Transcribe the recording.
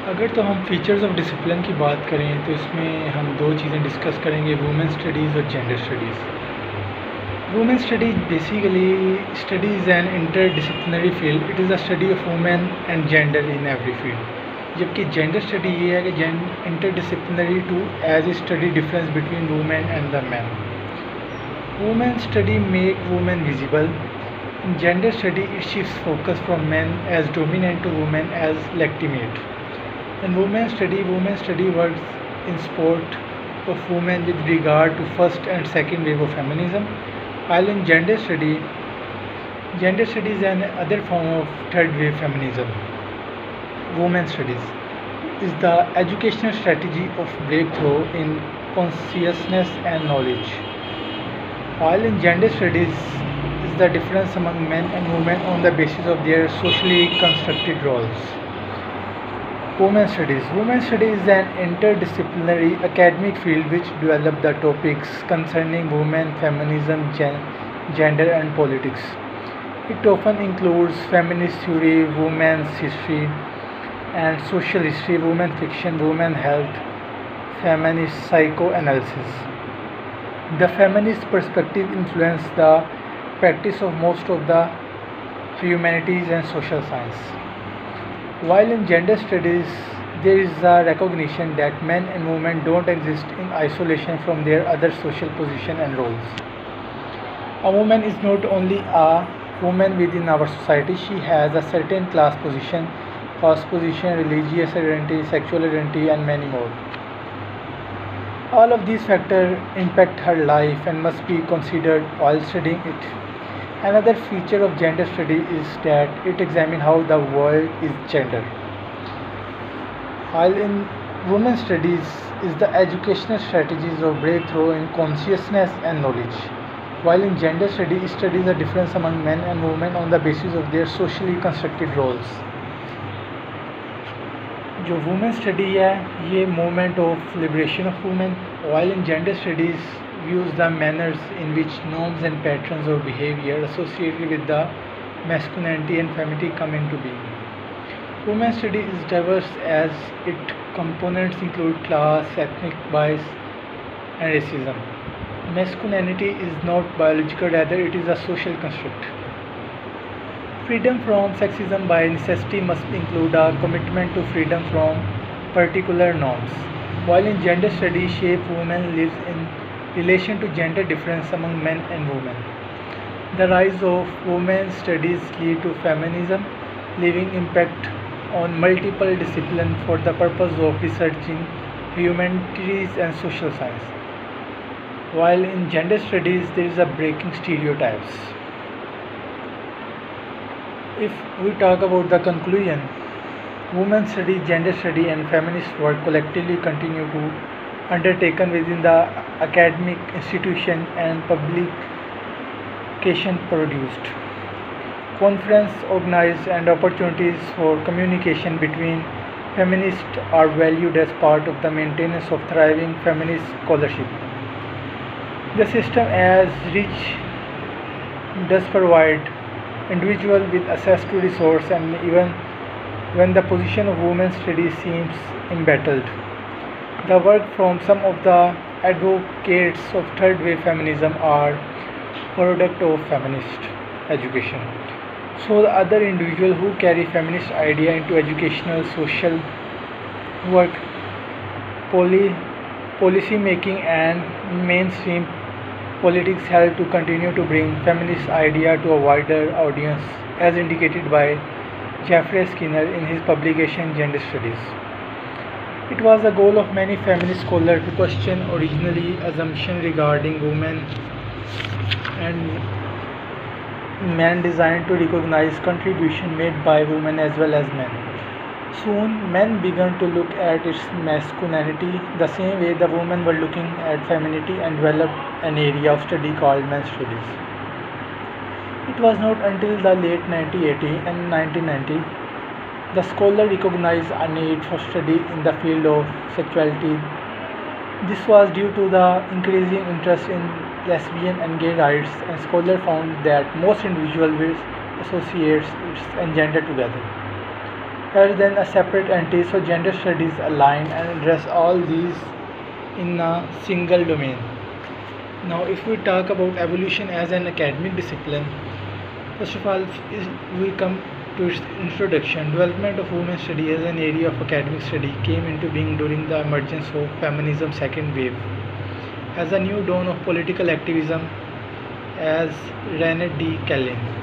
अगर तो हम फीचर्स ऑफ डिसिप्लिन की बात करें तो इसमें हम दो चीज़ें डिस्कस करेंगे, वुमेन स्टडीज़ और gender studies. Women studies basically studies an interdisciplinary field, it is a study of women and gender in every field. जबकि जेंडर स्टडी ये है कि interdisciplinary to as a study difference between women and the man. Women study make women visible. In gender study, it shifts focus from men as dominant to women as legitimate. In women study works in support of women with regard to first and second wave of feminism, while in gender study is an other form of third wave feminism. Women studies is the educational strategy of breakthrough in consciousness and knowledge, while in gender studies is the difference among men and women on the basis of their socially constructed roles. Women studies is an interdisciplinary academic field which develops the topics concerning women, feminism, gender and politics. It often includes feminist theory, women's history and social history, women fiction, women health, feminist psychoanalysis. The feminist perspective influenced the practice of most of the humanities and social science. While in gender studies, there is a recognition that men and women don't exist in isolation from their other social position and roles. A woman is not only a woman within our society, she has a certain class position, caste position, religious identity, sexual identity, and many more. All of these factors impact her life and must be considered while studying it. Another feature of gender study is that it examines how the world is gendered. While in women studies is the educational strategies of breakthrough in consciousness and knowledge. While in gender study, it studies the difference among men and women on the basis of their socially constructed roles. जो women study है ये movement of liberation of women, while in gender studies views the manners in which norms and patterns of behavior associated with the masculinity and femininity come into being. Women study is diverse as its components include class, ethnic bias, and racism. Masculinity is not biological, rather it is a social construct. Freedom from sexism by necessity must include a commitment to freedom from particular norms. While in gender studies, shape women lives in relation to gender difference among men and women. The rise of women's studies lead to feminism, leaving impact on multiple disciplines for the purpose of researching humanities and social science. While in gender studies, there is a breaking stereotypes. If we talk about the conclusion, women study, gender study, and feminist work collectively continue to undertaken within the academic institution and publication produced. Conference organized and opportunities for communication between feminists are valued as part of the maintenance of thriving feminist scholarship. The system as rich does provide individual with access to resource and even when the position of women's studies seems embattled. The work from some of the advocates of third wave feminism are product of feminist education. So the other individual who carry feminist idea into educational social work, policy making and mainstream politics help to continue to bring feminist idea to a wider audience as indicated by Jeffrey Skinner in his publication Gender Studies. It was the goal of many feminist scholars to question originally assumptions regarding women and men designed to recognize contribution made by women as well as men. Soon, men began to look at its masculinity the same way the women were looking at femininity and developed an area of study called men's studies. It was not until the late 1980 and 1990 the scholar recognized a need for study in the field of sexuality. This was due to the increasing interest in lesbian and gay rights, and scholars found that most individuals will associate its and gender together. rather than a separate entity. So gender studies align and address all these in a single domain. Now, if we talk about evolution as an academic discipline, first of all, we come to its introduction. Development of women's study as an area of academic study came into being during the emergence of feminism second wave. As a new dawn of political activism, as Renee D. Kellin